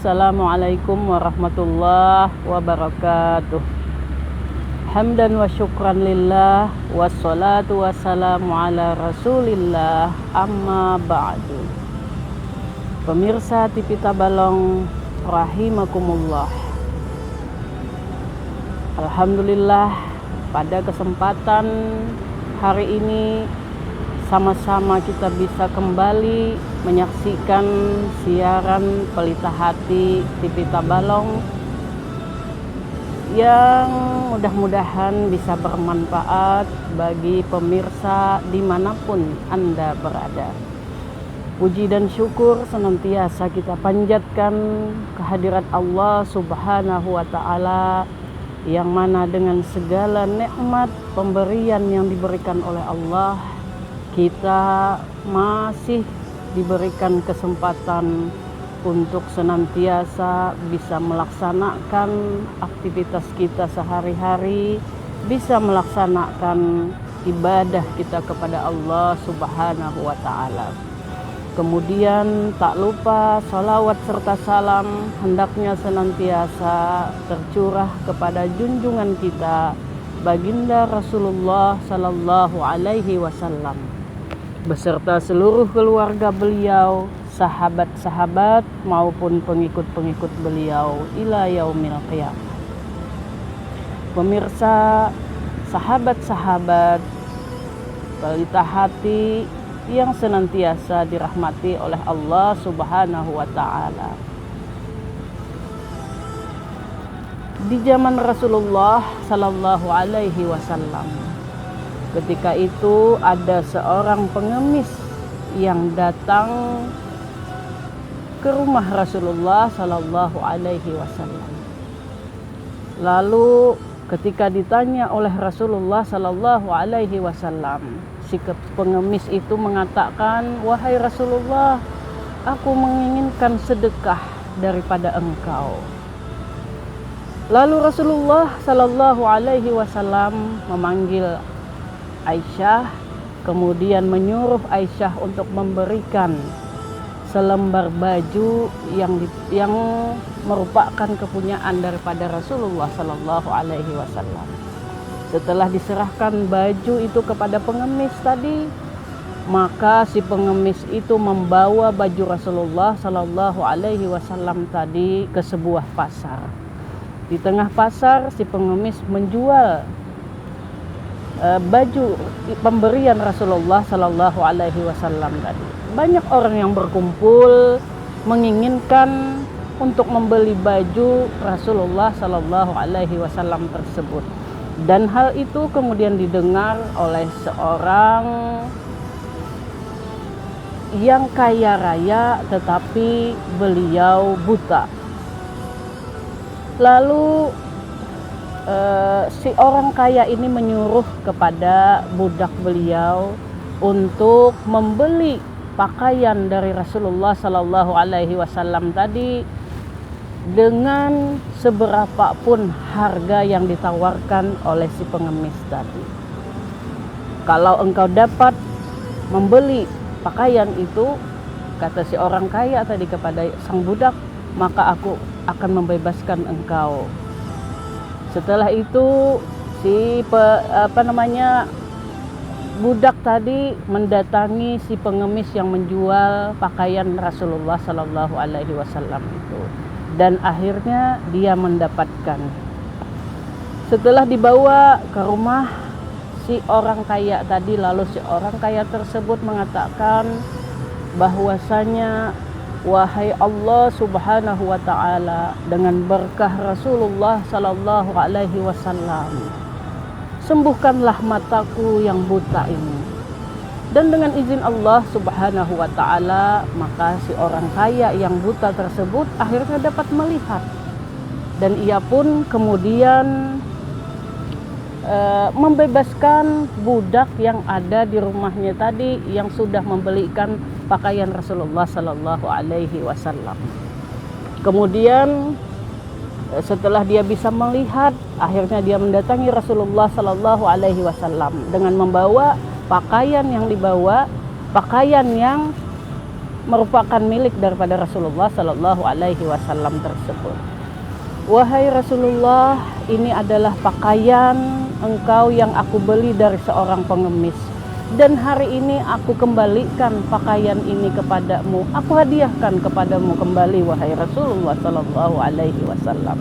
Assalamualaikum warahmatullahi wabarakatuh. Hamdan wa syukran lillah, wassalatu wassalamu ala rasulillah, amma ba'du. Pemirsa TV Tabalong rahimakumullah. Alhamdulillah, pada kesempatan hari ini sama-sama kita bisa kembali menyaksikan siaran Pelita Hati TV Tabalong yang mudah-mudahan bisa bermanfaat bagi pemirsa dimanapun Anda berada. Puji dan syukur senantiasa kita panjatkan kehadirat Allah Subhanahu wa Ta'ala, yang mana dengan segala nikmat pemberian yang diberikan oleh Allah, kita masih diberikan kesempatan untuk senantiasa bisa melaksanakan aktivitas kita sehari-hari, bisa melaksanakan ibadah kita kepada Allah Subhanahu wa Ta'ala. Kemudian tak lupa salawat serta salam hendaknya senantiasa tercurah kepada junjungan kita baginda Rasulullah Sallallahu Alaihi Wasallam beserta seluruh keluarga beliau, sahabat-sahabat maupun pengikut-pengikut beliau ila yaumil qiyamah. Pemirsa, sahabat-sahabat Pelita Hati yang senantiasa dirahmati oleh Allah Subhanahu wa Ta'ala. Di zaman Rasulullah Sallallahu Alaihi Wasallam, ketika itu ada seorang pengemis yang datang ke rumah Rasulullah Sallallahu Alaihi Wasallam. Lalu ketika ditanya oleh Rasulullah Sallallahu Alaihi Wasallam, si pengemis itu mengatakan, "Wahai Rasulullah, aku menginginkan sedekah daripada engkau." Lalu Rasulullah Sallallahu Alaihi Wasallam memanggil Aisyah, kemudian menyuruh Aisyah untuk memberikan selembar baju yang merupakan kepunyaan daripada Rasulullah Sallallahu Alaihi Wasallam. Setelah diserahkan baju itu kepada pengemis tadi, maka si pengemis itu membawa baju Rasulullah Sallallahu Alaihi Wasallam tadi ke sebuah pasar. Di tengah pasar si pengemis menjual baju pemberian Rasulullah Sallallahu Alaihi Wasallam tadi. Banyak orang yang berkumpul menginginkan untuk membeli baju Rasulullah Sallallahu Alaihi Wasallam tersebut. Dan hal itu kemudian didengar oleh seorang yang kaya raya tetapi beliau buta. Lalu si orang kaya ini menyuruh kepada budak beliau untuk membeli pakaian dari Rasulullah Sallallahu Alaihi Wasallam tadi dengan seberapapun harga yang ditawarkan oleh si pengemis tadi. Kalau engkau dapat membeli pakaian itu, kata si orang kaya tadi kepada sang budak, maka aku akan membebaskan engkau. Setelah itu si budak tadi mendatangi si pengemis yang menjual pakaian Rasulullah Sallallahu Alaihi Wasallam itu. Dan akhirnya dia mendapatkan. Setelah dibawa ke rumah si orang kaya tadi, lalu si orang kaya tersebut mengatakan bahwasanya, "Wahai Allah Subhanahu wa Ta'ala, dengan berkah Rasulullah Sallallahu Alaihi Wasallam, sembuhkanlah mataku yang buta ini." Dan dengan izin Allah Subhanahu wa Ta'ala, maka si orang kaya yang buta tersebut akhirnya dapat melihat. Dan ia pun kemudian membebaskan budak yang ada di rumahnya tadi yang sudah membelikan pakaian Rasulullah Sallallahu Alaihi Wasallam. Kemudian setelah dia bisa melihat, akhirnya dia mendatangi Rasulullah Sallallahu Alaihi Wasallam dengan membawa pakaian yang dibawa, pakaian yang merupakan milik daripada Rasulullah Sallallahu Alaihi Wasallam tersebut. Wahai Rasulullah, ini adalah pakaian engkau yang aku beli dari seorang pengemis, dan hari ini aku kembalikan pakaian ini kepadamu, aku hadiahkan kepadamu kembali wahai Rasulullah Sallallahu Alaihi Wasallam.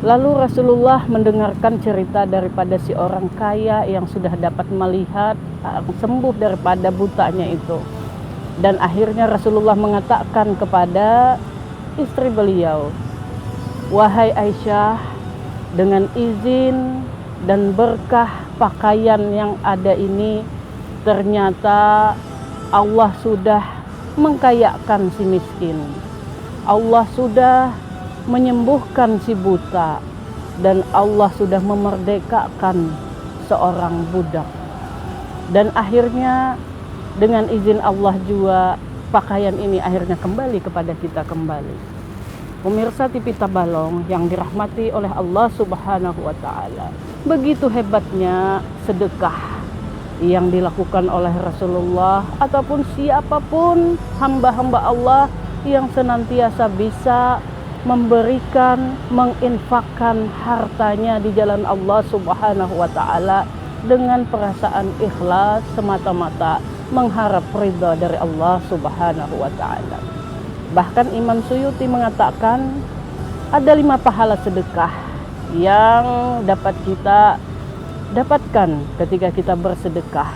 Lalu Rasulullah mendengarkan cerita daripada si orang kaya yang sudah dapat melihat sembuh daripada butanya itu. Dan akhirnya Rasulullah mengatakan kepada istri beliau, wahai Aisyah, dengan izin dan berkah pakaian yang ada ini, ternyata Allah sudah mengkayakan si miskin. Allah sudah menyembuhkan si buta, dan Allah sudah memerdekakan seorang budak. Dan akhirnya dengan izin Allah juga pakaian ini akhirnya kembali kepada kita kembali. Pemirsa TV Tabalong yang dirahmati oleh Allah Subhanahu wa Ta'ala, begitu hebatnya sedekah yang dilakukan oleh Rasulullah ataupun siapapun hamba-hamba Allah yang senantiasa bisa memberikan, menginfakkan hartanya di jalan Allah Subhanahu wa Ta'ala dengan perasaan ikhlas semata-mata mengharap ridha dari Allah Subhanahu wa Ta'ala. Bahkan Imam Suyuti mengatakan ada 5 pahala sedekah yang dapat kita dapatkan ketika kita bersedekah.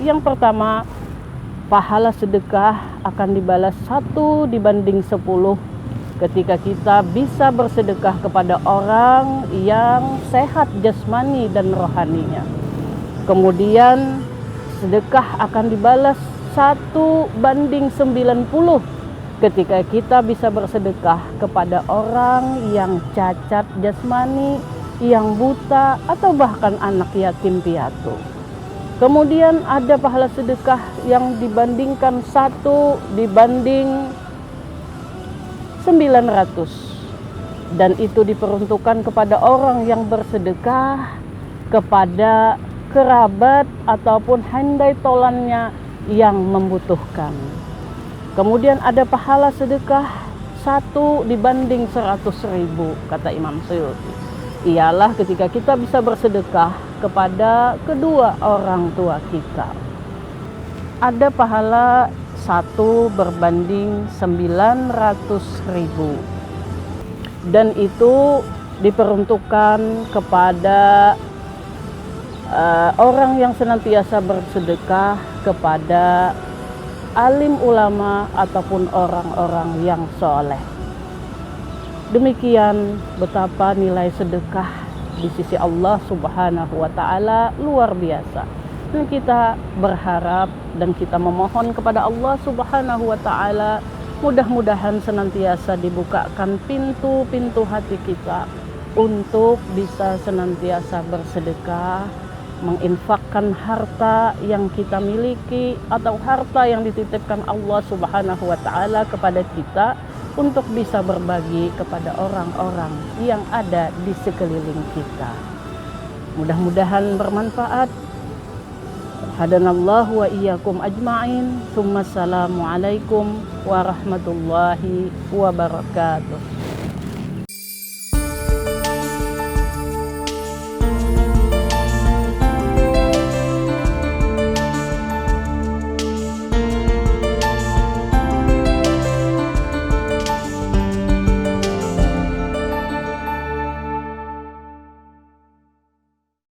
Yang pertama, pahala sedekah akan dibalas 1 dibanding 10 ketika kita bisa bersedekah kepada orang yang sehat jasmani dan rohaninya. Kemudian sedekah akan dibalas 1/90 ketika kita bisa bersedekah kepada orang yang cacat jasmani, yang buta, atau bahkan anak yatim piatu. Kemudian ada pahala sedekah yang dibandingkan 1/900, dan itu diperuntukkan kepada orang yang bersedekah kepada kerabat ataupun handai tolannya yang membutuhkan. Kemudian ada pahala sedekah 1/100.000, kata Imam Suyuti. Ialah ketika kita bisa bersedekah kepada kedua orang tua kita. Ada pahala 1/900.000, dan itu diperuntukkan kepada orang yang senantiasa bersedekah kepada alim ulama ataupun orang-orang yang soleh. Demikian betapa nilai sedekah di sisi Allah Subhanahu wa Ta'ala luar biasa. Dan kita berharap dan kita memohon kepada Allah Subhanahu wa Ta'ala, mudah-mudahan senantiasa dibukakan pintu-pintu hati kita untuk bisa senantiasa bersedekah, menginfakkan harta yang kita miliki atau harta yang dititipkan Allah Subhanahu wa Ta'ala kepada kita untuk bisa berbagi kepada orang-orang yang ada di sekeliling kita. Mudah-mudahan bermanfaat. Hadanallahu wa iyyakum ajma'in. Assalamualaikum warahmatullahi wabarakatuh.